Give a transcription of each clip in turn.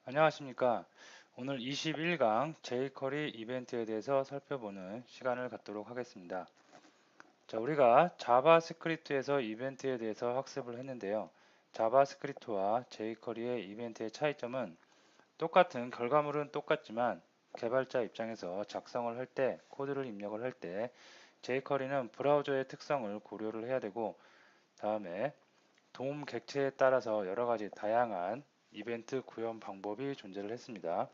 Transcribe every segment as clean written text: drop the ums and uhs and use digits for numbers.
안녕하십니까. 오늘 21강 jQuery 이벤트에 대해서 살펴보는 시간을 갖도록 하겠습니다. 자, 우리가 자바스크립트에서 이벤트에 대해서 학습을 했는데요. 자바스크립트와 jQuery의 이벤트의 차이점은 똑같은 결과물은 똑같지만 개발자 입장에서 작성을 할 때, 코드를 입력을 할 때 jQuery는 브라우저의 특성을 고려를 해야 되고 다음에 도움 객체에 따라서 여러 가지 다양한 이벤트 구현 방법이 존재를 했습니다.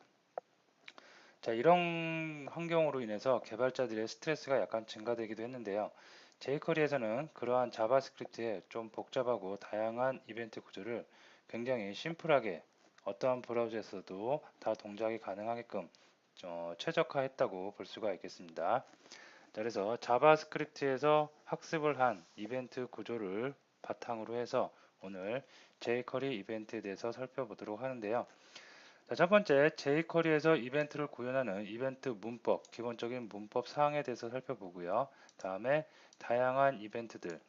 자, 이런 환경으로 인해서 개발자들의 스트레스가 약간 증가되기도 했는데요. jQuery에서는 그러한 자바스크립트의 좀 복잡하고 다양한 이벤트 구조를 굉장히 심플하게 어떠한 브라우저에서도 다 동작이 가능하게끔 최적화했다고 볼 수가 있겠습니다. 자, 그래서 자바스크립트에서 학습을 한 이벤트 구조를 바탕으로 해서 오늘 jQuery 이벤트에 대해서 살펴보도록 하는데요. 자, 첫 번째, jQuery에서 이벤트를 구현하는 이벤트 문법, 기본적인 문법 사항에 대해서 살펴보고요. 다음에 다양한 이벤트들에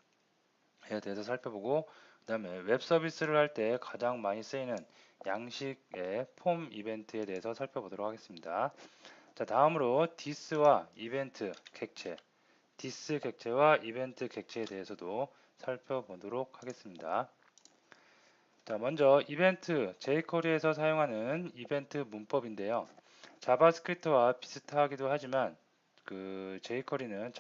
대해서 살펴보고, 그 다음에 웹 서비스를 할 때 가장 많이 쓰이는 양식의 폼 이벤트에 대해서 살펴보도록 하겠습니다. 자, 다음으로 this와 이벤트 객체, this 객체와 이벤트 객체에 대해서도 살펴보도록 하겠습니다. 자, 먼저 이벤트, jQuery에서 사용하는 이벤트 문법인데요. 자바스크립트와 비슷하기도 하지만 jQuery는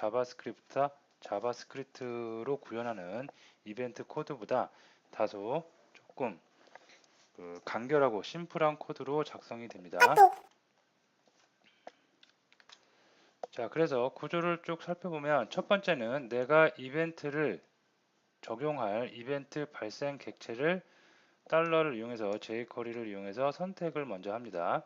자바스크립트로 구현하는 이벤트 코드보다 다소 조금 간결하고 심플한 코드로 작성이 됩니다. 자, 그래서 구조를 쭉 살펴보면 첫 번째는 내가 이벤트를 적용할 이벤트 발생 객체를 달러를 이용해서 jQuery를 이용해서 선택을 먼저 합니다.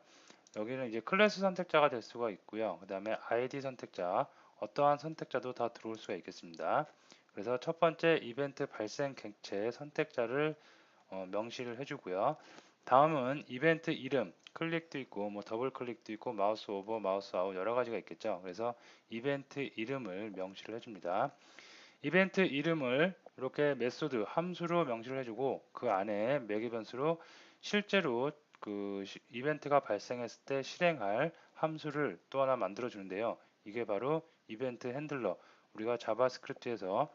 여기는 이제 클래스 선택자가 될 수가 있고요. 그 다음에 ID 선택자, 어떠한 선택자도 다 들어올 수가 있겠습니다. 그래서 첫 번째 이벤트 발생 객체 선택자를 명시를 해주고요. 다음은 이벤트 이름, 클릭도 있고 뭐 더블 클릭도 있고 마우스 오버, 마우스 아웃 여러 가지가 있겠죠. 그래서 이벤트 이름을 명시를 해줍니다. 이벤트 이름을 이렇게 메소드 함수로 명시를 해주고 그 안에 매개 변수로 실제로 이벤트가 발생했을 때 실행할 함수를 또 하나 만들어 주는데요. 이게 바로 이벤트 핸들러. 우리가 자바스크립트에서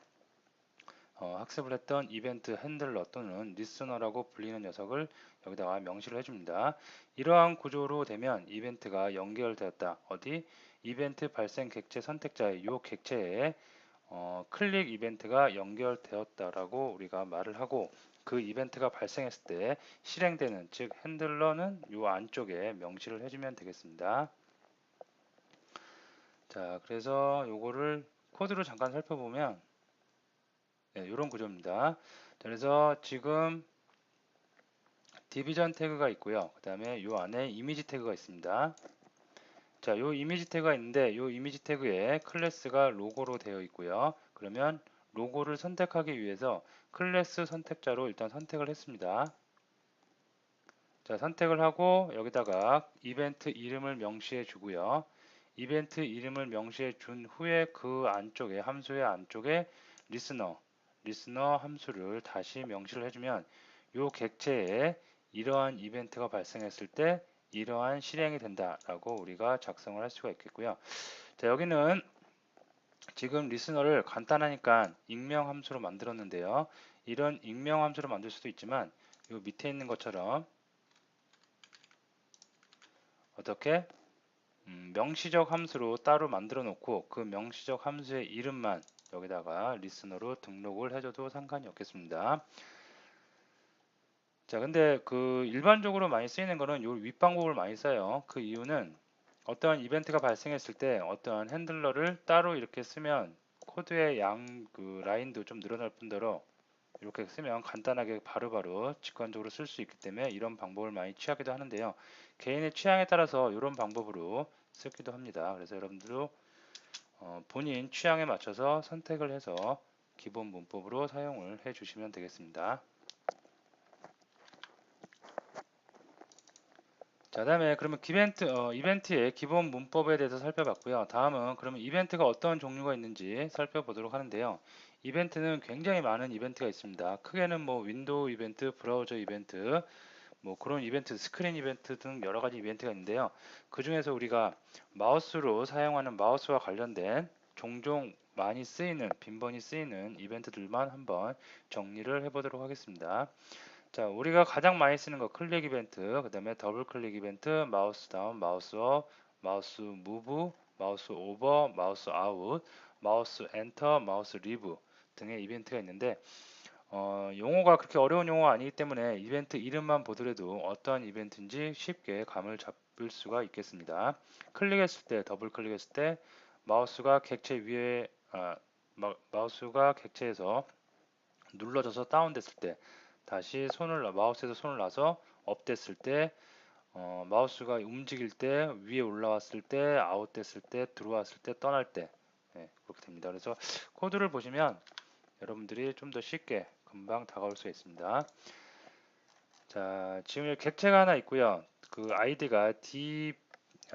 학습을 했던 이벤트 핸들러 또는 리스너라고 불리는 녀석을 여기다가 명시를 해줍니다. 이러한 구조로 되면 이벤트가 연결되었다. 어디? 이벤트 발생 객체 선택자의 이 객체에 클릭 이벤트가 연결되었다라고 우리가 말을 하고 그 이벤트가 발생했을 때 실행되는 즉 핸들러는 이 안쪽에 명시를 해주면 되겠습니다. 자, 그래서 요거를 코드로 잠깐 살펴보면 네, 이런 구조입니다. 자, 그래서 지금 디비전 태그가 있고요. 그 다음에 요 안에 이미지 태그가 있습니다. 자, 요 이미지 태그가 있는데 요 이미지 태그에 클래스가 로고로 되어 있고요. 그러면 로고를 선택하기 위해서 클래스 선택자로 일단 선택을 했습니다. 자, 선택을 하고 여기다가 이벤트 이름을 명시해 주고요. 이벤트 이름을 명시해 준 후에 그 안쪽에 함수의 안쪽에 리스너 함수를 다시 명시를 해주면 요 객체에 이러한 이벤트가 발생했을 때 이러한 실행이 된다라고 우리가 작성을 할 수가 있겠고요. 자, 여기는 지금 리스너를 간단하니까 익명 함수로 만들었는데요. 이런 익명 함수로 만들 수도 있지만 요 밑에 있는 것처럼 어떻게 명시적 함수로 따로 만들어 놓고 그 명시적 함수의 이름만 여기다가 리스너로 등록을 해줘도 상관이 없겠습니다. 자, 근데 일반적으로 많이 쓰이는 거는 요 윗방법을 많이 써요. 그 이유는 어떠한 이벤트가 발생했을 때 어떠한 핸들러를 따로 이렇게 쓰면 코드의 라인도 좀 늘어날 뿐더러 이렇게 쓰면 간단하게 바로바로 직관적으로 쓸 수 있기 때문에 이런 방법을 많이 취하기도 하는데요. 개인의 취향에 따라서 이런 방법으로 쓰기도 합니다. 그래서 여러분들도 본인 취향에 맞춰서 선택을 해서 기본 문법으로 사용을 해 주시면 되겠습니다. 자, 다음에 그러면 이벤트의 기본 문법에 대해서 살펴봤고요. 다음은 그러면 이벤트가 어떤 종류가 있는지 살펴보도록 하는데요. 이벤트는 굉장히 많은 이벤트가 있습니다. 크게는 뭐 윈도우 이벤트, 브라우저 이벤트, 뭐 그런 이벤트, 스크린 이벤트 등 여러 가지 이벤트가 있는데요. 그 중에서 우리가 마우스로 사용하는 마우스와 관련된 종종 많이 쓰이는, 빈번히 쓰이는 이벤트들만 한번 정리를 해보도록 하겠습니다. 자, 우리가 가장 많이 쓰는 거 클릭 이벤트, 그 다음에 더블 클릭 이벤트, 마우스 다운, 마우스 업, 마우스 무브, 마우스 오버, 마우스 아웃, 마우스 엔터, 마우스 리브 등의 이벤트가 있는데 용어가 그렇게 어려운 용어가 아니기 때문에 이벤트 이름만 보더라도 어떤 이벤트인지 쉽게 감을 잡을 수가 있겠습니다. 클릭했을 때, 더블 클릭했을 때 마우스가 객체 위에 마우스가 객체에서 눌러져서 다운됐을 때, 다시 마우스에서 손을 놔서 업 됐을 때, 마우스가 움직일 때, 위에 올라왔을 때, 아웃 됐을 때, 들어왔을 때, 떠날 때, 네, 그렇게 됩니다. 그래서 코드를 보시면 여러분들이 좀 더 쉽게 금방 다가올 수 있습니다. 자, 지금 여기 객체가 하나 있고요. 그 아이디가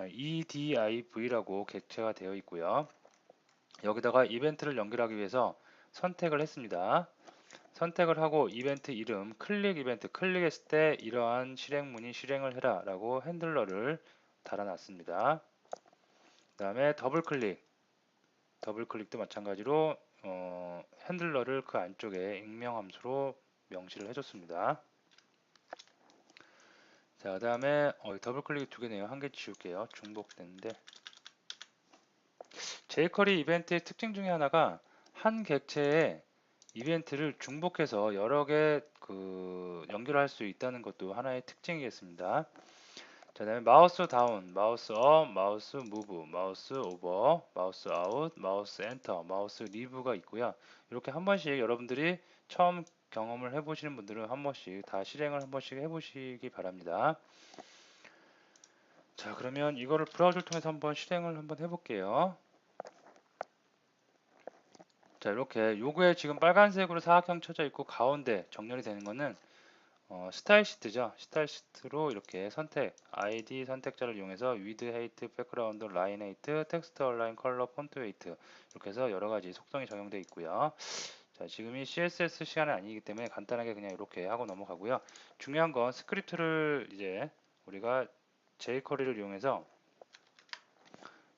EDIV라고 객체가 되어 있고요. 여기다가 이벤트를 연결하기 위해서 선택을 했습니다. 선택을 하고 이벤트 이름 클릭 이벤트 클릭했을 때 이러한 실행문이 실행을 해라 라고 핸들러를 달아놨습니다. 그 다음에 더블 클릭도 마찬가지로 핸들러를 그 안쪽에 익명함수로 명시를 해줬습니다. 자, 그 다음에 더블 클릭이 두 개네요. 한 개 지울게요. 중복됐는데 jQuery 이벤트의 특징 중에 하나가 한 객체에 이벤트를 중복해서 여러 개 연결할 수 있다는 것도 하나의 특징이겠습니다. 자, 다음에 마우스 다운, 마우스 업, 마우스 무브, 마우스 오버, 마우스 아웃, 마우스 엔터, 마우스 리브가 있고요. 이렇게 한 번씩 여러분들이 처음 경험을 해보시는 분들은 한 번씩 다 실행을 한 번씩 해보시기 바랍니다. 자, 그러면 이거를 브라우저를 통해서 한번 실행을 한번 해볼게요. 자, 이렇게 요거에 지금 빨간색으로 사각형 쳐져 있고 가운데 정렬이 되는 거는 스타일 시트죠. 스타일 시트로 이렇게 ID 선택자를 이용해서 위드 헤이트, 백그라운드, 라인 헤이트, 텍스트 얼라인, 컬러, 폰트 웨이트 이렇게 해서 여러 가지 속성이 적용되어 있고요. 자, 지금이 CSS 시간이 아니기 때문에 간단하게 그냥 이렇게 하고 넘어가고요. 중요한 건 스크립트를 이제 우리가 jQuery를 이용해서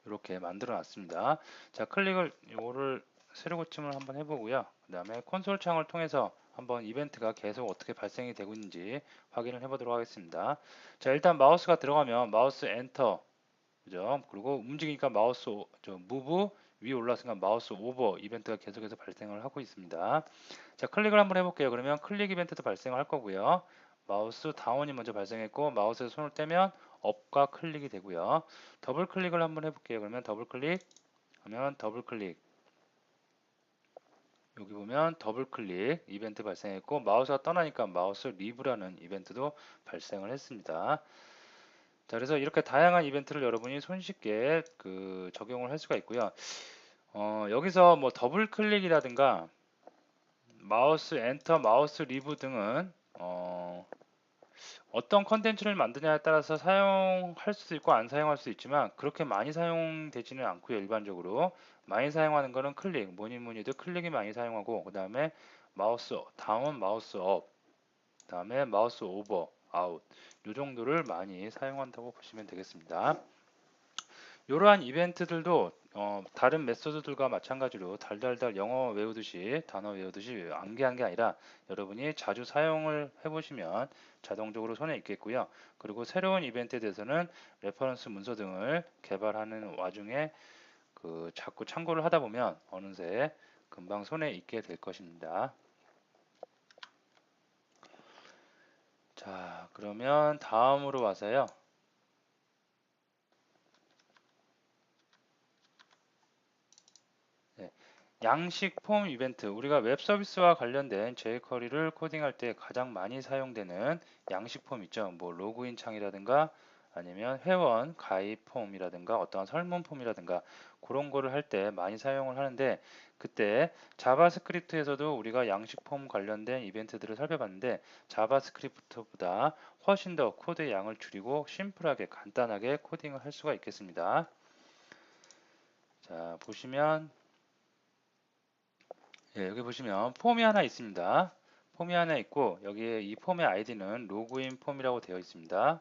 이렇게 만들어 놨습니다. 자, 이거를 세로 고침을 한번 해보고요. 그 다음에 콘솔 창을 통해서 한번 이벤트가 계속 어떻게 발생이 되고 있는지 확인을 해보도록 하겠습니다. 자, 일단 마우스가 들어가면 마우스 엔터, 그죠? 그리고 움직이니까 마우스 무브 위에 올라왔으니까 마우스 오버 이벤트가 계속해서 발생을 하고 있습니다. 자, 클릭을 한번 해볼게요. 그러면 클릭 이벤트도 발생할 거고요. 마우스 다운이 먼저 발생했고 마우스에서 손을 떼면 업과 클릭이 되고요. 더블 클릭을 한번 해볼게요. 그러면 더블 클릭 하면 더블 클릭 여기 보면 더블 클릭 이벤트 발생했고 마우스가 떠나니까 마우스 리브라는 이벤트도 발생을 했습니다. 자, 그래서 이렇게 다양한 이벤트를 여러분이 손쉽게 적용을 할 수가 있고요. 여기서 뭐 더블 클릭이라든가 마우스 엔터, 마우스 리브 등은 어떤 컨텐츠를 만드냐에 따라서 사용할 수도 있고 안 사용할 수도 있지만 그렇게 많이 사용되지는 않고요. 일반적으로 많이 사용하는 거는 클릭, 뭐니 뭐니 해도 클릭이 많이 사용하고 그 다음에 마우스 다운, 마우스 업, 그 다음에 마우스 오버, 아웃 이 정도를 많이 사용한다고 보시면 되겠습니다. 이러한 이벤트들도 다른 메소드들과 마찬가지로 달달달 영어 외우듯이 단어 외우듯이 암기한 게 아니라 여러분이 자주 사용을 해보시면 자동적으로 손에 익겠고요. 그리고 새로운 이벤트에 대해서는 레퍼런스 문서 등을 개발하는 와중에 자꾸 참고를 하다 보면 어느새 금방 손에 익게 될 것입니다. 자, 그러면 다음으로 와서요. 네, 양식 폼 이벤트, 우리가 웹 서비스와 관련된 jQuery를 코딩할 때 가장 많이 사용되는 양식 폼 있죠. 뭐 로그인 창이라든가 아니면 회원 가입 폼이라든가 어떠한 설문 폼이라든가 그런 거를 할 때 많이 사용을 하는데 그때 자바스크립트에서도 우리가 양식 폼 관련된 이벤트들을 살펴봤는데 자바스크립트보다 훨씬 더 코드의 양을 줄이고 심플하게 간단하게 코딩을 할 수가 있겠습니다. 자, 보시면 여기 보시면 폼이 하나 있습니다. 폼이 하나 있고 여기에 이 폼의 아이디는 로그인 폼이라고 되어 있습니다.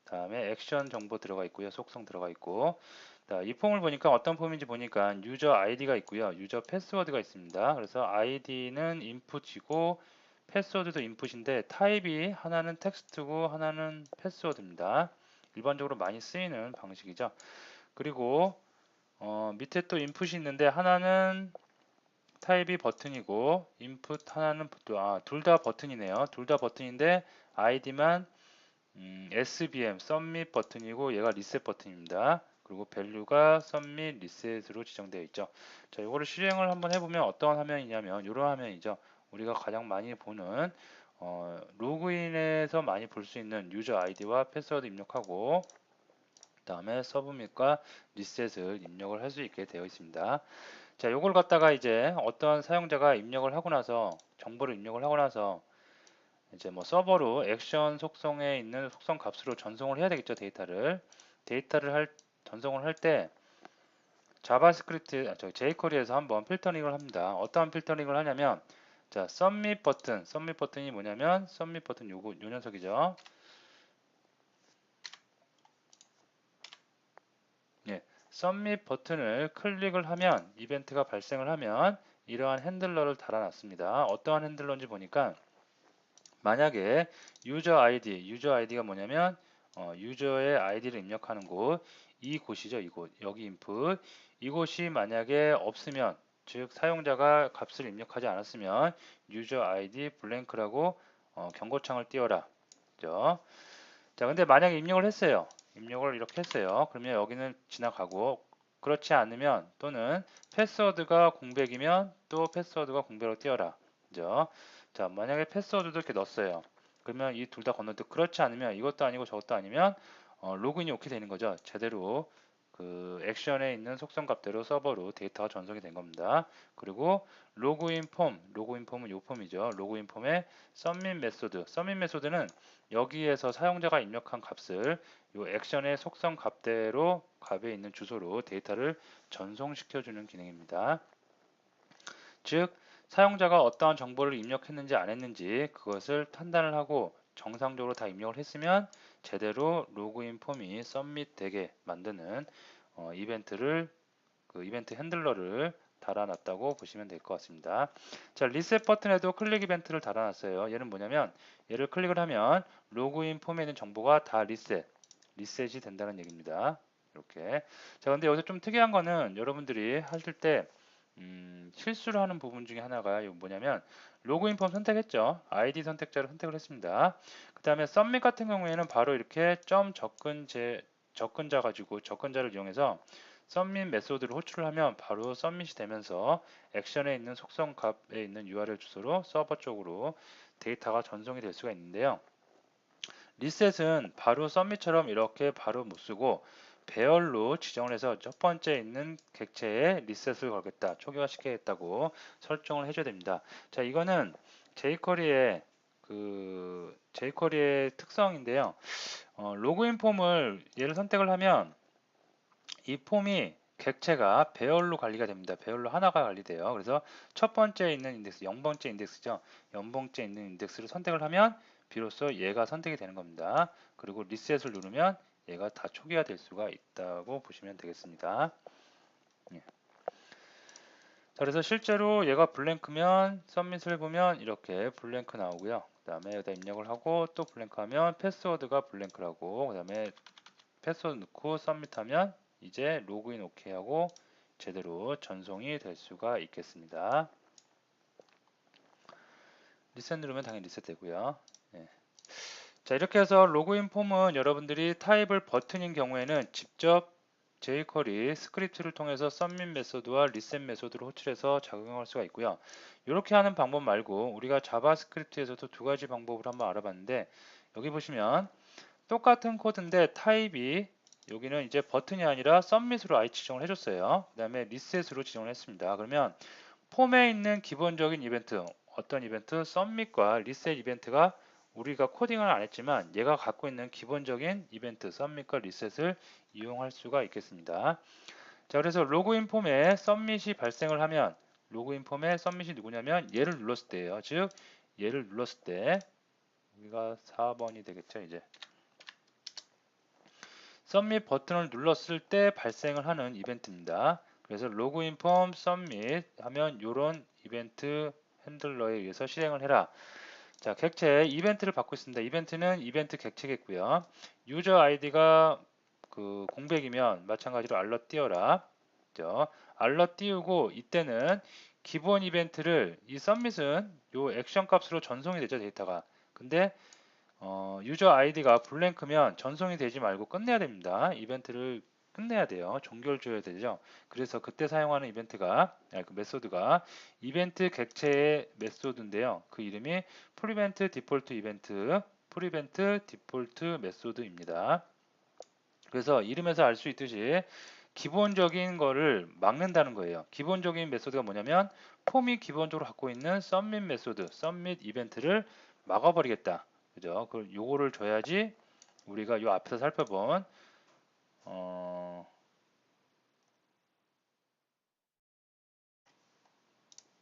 다음에 액션 정보 들어가 있고요. 속성 들어가 있고 자, 이 폼을 보니까 어떤 폼인지 보니까 유저 아이디가 있고요. 유저 패스워드가 있습니다. 그래서 아이디는 인풋이고 패스워드도 인풋인데 타입이 하나는 텍스트고 하나는 패스워드입니다. 일반적으로 많이 쓰이는 방식이죠. 그리고 밑에 또 인풋이 있는데 하나는 타입이 버튼이고 인풋 하나는 둘 다 버튼이네요. 둘 다 버튼인데 아이디만 SBM submit 버튼이고 얘가 리셋 버튼입니다. 그리고 밸류가 submit 리셋으로 지정되어 있죠. 자, 이거를 실행을 한번 해보면 어떤 화면이냐면 이런 화면이죠. 우리가 가장 많이 보는 로그인에서 많이 볼 수 있는 유저 아이디와 패스워드 입력하고 그 다음에 서브밋과 리셋을 입력을 할 수 있게 되어 있습니다. 자, 요걸 갖다가 이제 어떤 사용자가 입력을 하고 나서 정보를 입력을 하고 나서 이제 뭐 서버로 액션 속성에 있는 속성 값으로 전송을 해야 되겠죠. 데이터를 전송을 할 때 자바스크립트 jQuery에서 한번 필터링을 합니다. 어떠한 필터링을 하냐면 자, submit 버튼이 뭐냐면 submit 버튼 요 녀석이죠. 예, submit 버튼을 클릭을 하면 이벤트가 발생을 하면 이러한 핸들러를 달아놨습니다. 어떠한 핸들러인지 보니까 만약에 유저 아이디가 뭐냐면 유저의 아이디를 입력하는 곳, 이곳이죠. 이곳, 여기 인풋. 이곳이 만약에 없으면, 즉 사용자가 값을 입력하지 않았으면 유저 아이디 블랭크라고 경고창을 띄워라. 그죠? 자, 근데 만약에 입력을 했어요. 입력을 이렇게 했어요. 그러면 여기는 지나가고 그렇지 않으면 또는 패스워드가 공백이면 또 패스워드가 공백으로 띄워라. 그죠? 자, 만약에 패스워드도 이렇게 넣었어요. 그러면 이 둘 다 건너뛰고 그렇지 않으면 이것도 아니고 저것도 아니면 로그인이 오케이 되는 거죠. 제대로 그 액션에 있는 속성 값대로 서버로 데이터가 전송이 된 겁니다. 그리고 로그인 폼은 요 폼이죠. 로그인 폼의 submit 메소드는 여기에서 사용자가 입력한 값을 요 액션의 속성 값대로 값에 있는 주소로 데이터를 전송시켜 주는 기능입니다. 즉 사용자가 어떠한 정보를 입력했는지 안 했는지 그것을 판단을 하고 정상적으로 다 입력을 했으면 제대로 로그인 폼이 서밋 되게 만드는 이벤트 핸들러를 달아놨다고 보시면 될 것 같습니다. 자, 리셋 버튼에도 클릭 이벤트를 달아놨어요. 얘는 뭐냐면 얘를 클릭을 하면 로그인 폼에 있는 정보가 다 리셋이 된다는 얘기입니다. 이렇게. 자, 근데 여기서 좀 특이한 거는 여러분들이 하실 때 실수를 하는 부분 중에 하나가 뭐냐면 로그인 폼 선택했죠. 아이디 선택자를 선택을 했습니다. 그 다음에 썸밋 같은 경우에는 바로 이렇게 접근자를 이용해서 썸밋 메소드를 호출을 하면 바로 썸밋이 되면서 액션에 있는 속성 값에 있는 URL 주소로 서버 쪽으로 데이터가 전송이 될 수가 있는데요. 리셋은 바로 썸밋처럼 이렇게 바로 못 쓰고 배열로 지정을 해서 첫 번째 있는 객체에 리셋을 걸겠다, 초기화시키겠다고 설정을 해줘야 됩니다. 자, 이거는 jQuery의 특성인데요. 로그인 폼을 얘를 선택을 하면 이 폼이 객체가 배열로 관리가 됩니다. 배열로 하나가 관리돼요. 그래서 첫 번째 있는 인덱스, 0번째 인덱스죠. 0번째 있는 인덱스를 선택을 하면 비로소 얘가 선택이 되는 겁니다. 그리고 리셋을 누르면 얘가 다 초기화 될 수가 있다고 보시면 되겠습니다. 예. 자, 그래서 실제로 얘가 블랭크면 서밋을 보면 이렇게 블랭크 나오고요. 그 다음에 여기다 입력을 하고 또 블랭크 하면 패스워드가 블랭크라고, 그 다음에 패스워드 넣고 서밋하면 이제 로그인 오케이 하고 제대로 전송이 될 수가 있겠습니다. 리셋 누르면 당연히 리셋 되고요. 예. 자, 이렇게 해서 로그인 폼은 여러분들이 타입을 버튼인 경우에는 직접 jQuery 스크립트를 통해서 submit 메소드와 reset 메소드를 호출해서 작용할 수가 있고요. 이렇게 하는 방법 말고 우리가 자바스크립트에서도 두 가지 방법을 한번 알아봤는데 여기 보시면 똑같은 코드인데 타입이 여기는 이제 버튼이 아니라 submit으로 아예 지정을 해줬어요. 그 다음에 reset으로 지정을 했습니다. 그러면 폼에 있는 기본적인 이벤트, 어떤 이벤트, submit과 reset 이벤트가 우리가 코딩을 안 했지만 얘가 갖고 있는 기본적인 이벤트, submit과 reset을 이용할 수가 있겠습니다. 자, 그래서 로그인 폼에 submit이 발생을 하면 로그인 폼에 submit이 누구냐면 얘를 눌렀을 때예요. 즉 얘를 눌렀을 때 여기가 4번이 되겠죠. 이제 submit 버튼을 눌렀을 때 발생을 하는 이벤트입니다. 그래서 로그인 폼 submit 하면 이런 이벤트 핸들러에 의해서 실행을 해라. 자, 객체 이벤트를 받고 있습니다. 이벤트는 이벤트 객체겠고요. 유저 아이디가 그 공백이면 마찬가지로 알럿 띄워라. 그죠? 알럿 띄우고 이때는 기본 이벤트를 이 submit은 요 액션 값으로 전송이 되죠, 데이터가. 근데 유저 아이디가 블랭크면 전송이 되지 말고 끝내야 됩니다. 이벤트를 끝내야 돼요. 종결 줘야 되죠. 그래서 그때 사용하는 이벤트가 그 메소드가 이벤트 객체의 메소드인데요. 그 이름이 prevent default 이벤트, prevent default 메소드입니다. 그래서 이름에서 알 수 있듯이 기본적인 거를 막는다는 거예요. 기본적인 메소드가 뭐냐면 폼이 기본적으로 갖고 있는 submit 메소드, submit 이벤트를 막아버리겠다. 그죠? 요거를 줘야지 우리가 요 앞에서 살펴본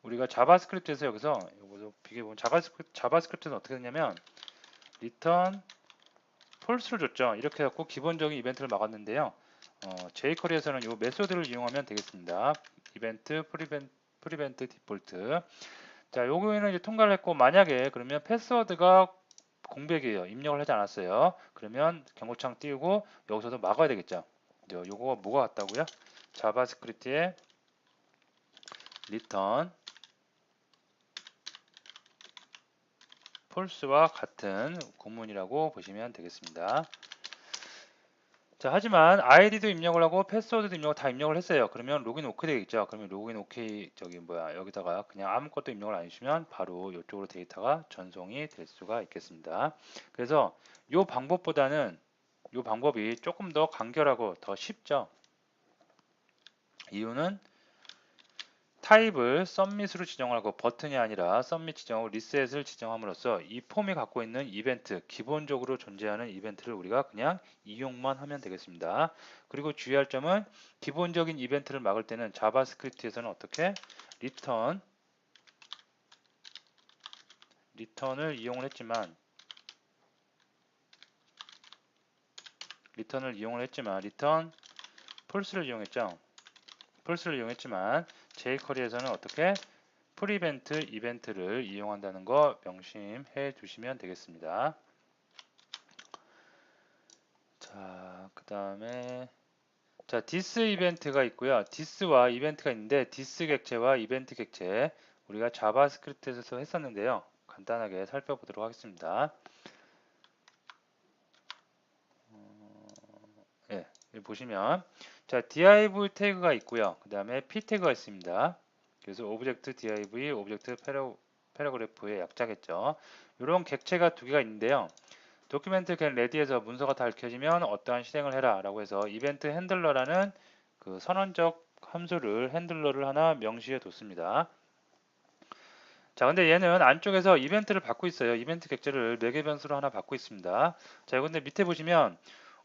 우리가 자바스크립트에서 여기서 비교해 보면 자바스크립트는 어떻게 되냐면 return false를 줬죠. 이렇게 해갖고 기본적인 이벤트를 막았는데요. jQuery에서는 요 메소드를 이용하면 되겠습니다. 이벤트 prevent default. 자, 요거는 이제 통과를 했고 만약에 그러면 패스워드가 공백이에요. 입력을 하지 않았어요. 그러면 경고창 띄우고 여기서도 막아야 되겠죠. 요거가 뭐가 같다고요? 자바스크립트의 return false와 같은 구문이라고 보시면 되겠습니다. 자, 하지만 아이디도 입력을 하고 패스워드도 입력을 다 입력을 했어요. 그러면 로그인 오케이 되겠죠. 그러면 로그인 오케이 여기다가 그냥 아무것도 입력을 안 해주시면 바로 이쪽으로 데이터가 전송이 될 수가 있겠습니다. 그래서 이 방법보다는 이 방법이 조금 더 간결하고 더 쉽죠. 이유는 타입을 submit으로 지정하고 버튼이 아니라 submit 지정하고 reset을 지정함으로써 이 폼이 갖고 있는 이벤트, 기본적으로 존재하는 이벤트를 우리가 그냥 이용만 하면 되겠습니다. 그리고 주의할 점은 기본적인 이벤트를 막을 때는 자바스크립트에서는 어떻게 return을 이용을 했지만 return false를 이용했죠. false를 이용했지만 jQuery에서는 어떻게 prevent 이벤트를 이용한다는 거 명심해 두시면 되겠습니다. 자, 그 다음에 자, this 이벤트가 있고요. this와 이벤트가 있는데 this 객체와 이벤트 객체 우리가 자바스크립트에서 했었는데요. 간단하게 살펴보도록 하겠습니다. 예, 여기 보시면 자, div 태그가 있고요. 그 다음에 p 태그가 있습니다. 그래서 오브젝트 div, 오브젝트 패러그래프의 약자겠죠. 이런 객체가 두 개가 있는데요. 도큐멘트 can ready에서 문서가 다 읽혀지면 어떠한 실행을 해라 라고 해서 이벤트 핸들러라는 그 선언적 함수를 핸들러를 하나 명시해 뒀습니다. 자, 근데 얘는 안쪽에서 이벤트를 받고 있어요. 이벤트 객체를 매개 변수로 하나 받고 있습니다. 자, 근데 밑에 보시면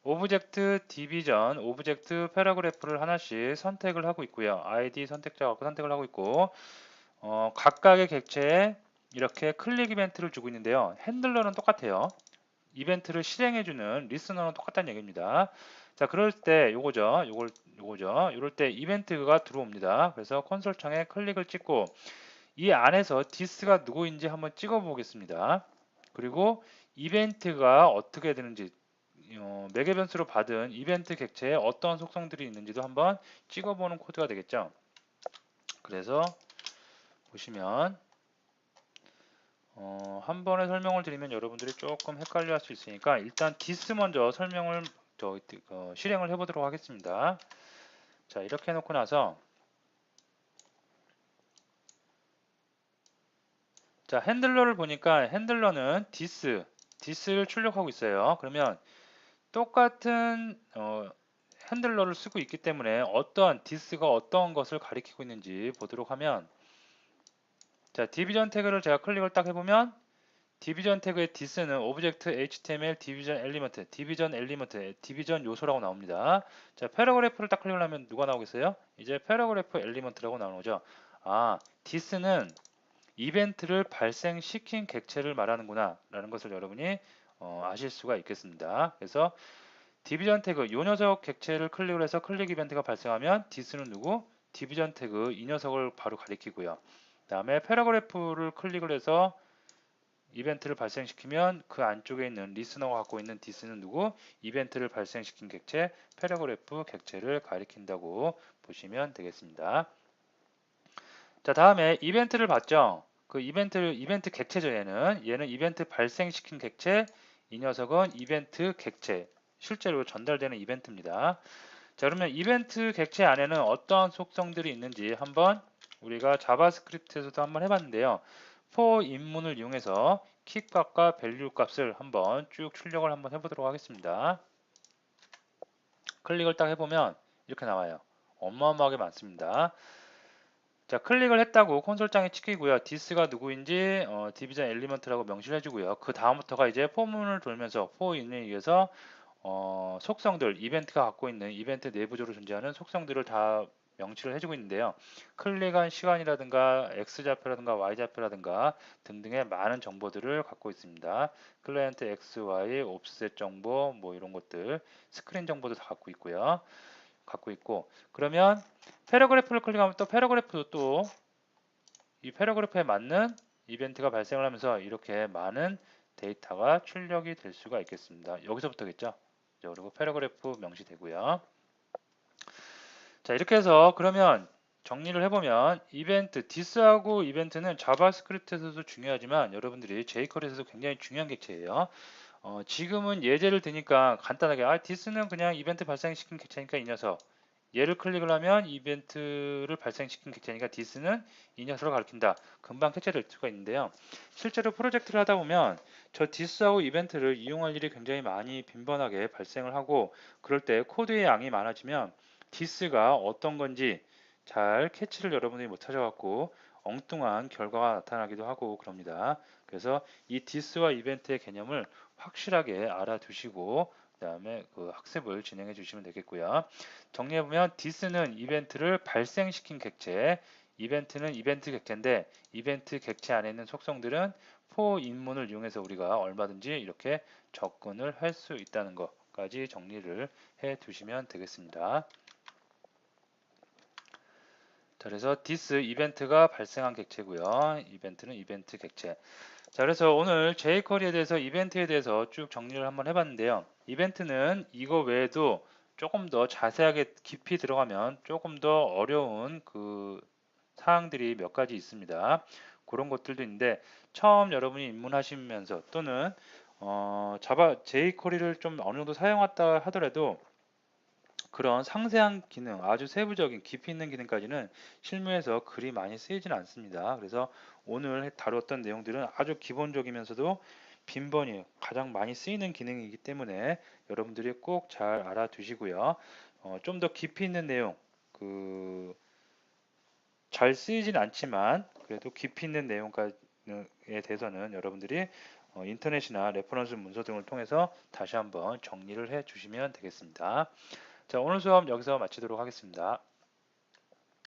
오브젝트 디비전, 오브젝트 패러그래프를 하나씩 선택을 하고 있고요. ID 선택자 갖고 선택을 하고 있고 각각의 객체에 이렇게 클릭 이벤트를 주고 있는데요. 핸들러는 똑같아요. 이벤트를 실행해주는 리스너는 똑같다는 얘기입니다. 자, 그럴 때 요거죠. 요거죠. 이럴 때 이벤트가 들어옵니다. 그래서 콘솔 창에 클릭을 찍고 이 안에서 this가 누구인지 한번 찍어 보겠습니다. 그리고 이벤트가 어떻게 되는지 매개 변수로 받은 이벤트 객체에 어떤 속성들이 있는지도 한번 찍어보는 코드가 되겠죠. 그래서 보시면 한 번에 설명을 드리면 여러분들이 조금 헷갈려 할 수 있으니까 일단 this 먼저 설명을 실행을 해보도록 하겠습니다. 자, 이렇게 해놓고 나서 자, 핸들러를 보니까 핸들러는 this를 출력하고 있어요. 그러면 똑같은 핸들러를 쓰고 있기 때문에 어떠한 this가 어떤 것을 가리키고 있는지 보도록 하면 자, 디비전 태그를 제가 클릭을 딱 해보면 디비전 태그의 this는 오브젝트 html 디비전 엘리먼트, 디비전 요소라고 나옵니다. 자, 패러그래프를 딱 클릭을 하면 누가 나오겠어요? 이제 패러그래프 엘리먼트라고 나오는 거죠. 아, this는 이벤트를 발생시킨 객체를 말하는구나 라는 것을 여러분이 아실 수가 있겠습니다. 그래서 디비전 태그 요 녀석 객체를 클릭을 해서 클릭 이벤트가 발생하면 디스는 누구? 디비전 태그 이 녀석을 바로 가리키고요. 그 다음에 패러그래프를 클릭을 해서 이벤트를 발생시키면 그 안쪽에 있는 리스너가 갖고 있는 디스는 누구? 이벤트를 발생시킨 객체, 패러그래프 객체를 가리킨다고 보시면 되겠습니다. 자, 다음에 이벤트를 봤죠? 그 이벤트 객체죠, 얘는 이벤트 발생시킨 객체, 이 녀석은 이벤트 객체, 실제로 전달되는 이벤트입니다. 자, 그러면 이벤트 객체 안에는 어떠한 속성들이 있는지 한번 우리가 자바스크립트에서도 한번 해봤는데요. for 입문을 이용해서 킥값과 밸류 값을 한번 쭉 출력을 한번 해보도록 하겠습니다. 클릭을 딱 해보면 이렇게 나와요. 어마어마하게 많습니다. 자, 클릭을 했다고 콘솔장에 찍히고요. 디스가 누구인지 디비전 엘리먼트라고 명시를 해주고요. 그 다음부터가 이제 포문을 돌면서 for인에 의해서 속성들, 이벤트가 갖고 있는 이벤트 내부적으로 존재하는 속성들을 다 명시를 해주고 있는데요. 클릭한 시간이라든가 X좌표라든가 Y좌표라든가 등등의 많은 정보들을 갖고 있습니다. 클라이언트 X, Y, 옵셋 정보, 뭐 이런 것들, 스크린 정보도 다 갖고 있고, 그러면 패러그래프를 클릭하면 또 패러그래프도 또 이 패러그래프에 맞는 이벤트가 발생을 하면서 이렇게 많은 데이터가 출력이 될 수가 있겠습니다. 여기서부터겠죠. 그리고 패러그래프 명시되고요. 자, 이렇게 해서 그러면 정리를 해보면 이벤트, 디스하고 이벤트는 자바스크립트에서도 중요하지만 여러분들이 jQuery에서도 굉장히 중요한 객체예요. 지금은 예제를 드니까 간단하게 디스는 그냥 이벤트 발생시킨 객체니까 이 녀석, 얘를 클릭을 하면 이벤트를 발생시킨 객체니까 디스는 이 녀석을 가리킨다. 금방 캐치될 수가 있는데요. 실제로 프로젝트를 하다 보면 저 디스하고 이벤트를 이용할 일이 굉장히 많이 빈번하게 발생을 하고 그럴 때 코드의 양이 많아지면 디스가 어떤 건지 잘 캐치를 여러분들이 못 하셔갖고 엉뚱한 결과가 나타나기도 하고 그럽니다. 그래서 이 디스와 이벤트의 개념을 확실하게 알아두시고 그 다음에 그 학습을 진행해 주시면 되겠고요. 정리해보면 디스는 이벤트를 발생시킨 객체, 이벤트는 이벤트 객체인데 이벤트 객체 안에 있는 속성들은 for 입문을 이용해서 우리가 얼마든지 이렇게 접근을 할 수 있다는 것까지 정리를 해 두시면 되겠습니다. 자, 그래서 this 이벤트가 발생한 객체고요. 이벤트는 이벤트 객체. 자, 그래서 오늘 jQuery에 대해서 이벤트에 대해서 쭉 정리를 한번 해봤는데요. 이벤트는 이거 외에도 조금 더 자세하게 깊이 들어가면 조금 더 어려운 그 사항들이 몇 가지 있습니다. 그런 것들도 있는데 처음 여러분이 입문하시면서 또는 자바 jQuery를 좀 어느 정도 사용했다 하더라도 그런 상세한 기능, 아주 세부적인 깊이 있는 기능까지는 실무에서 그리 많이 쓰이지는 않습니다. 그래서 오늘 다뤘던 내용들은 아주 기본적이면서도 빈번히 가장 많이 쓰이는 기능이기 때문에 여러분들이 꼭 잘 알아두시고요. 좀 더 깊이 있는 내용, 잘 쓰이진 않지만 그래도 깊이 있는 내용에 대해서는 여러분들이 인터넷이나 레퍼런스 문서 등을 통해서 다시 한번 정리를 해 주시면 되겠습니다. 자, 오늘 수업 여기서 마치도록 하겠습니다.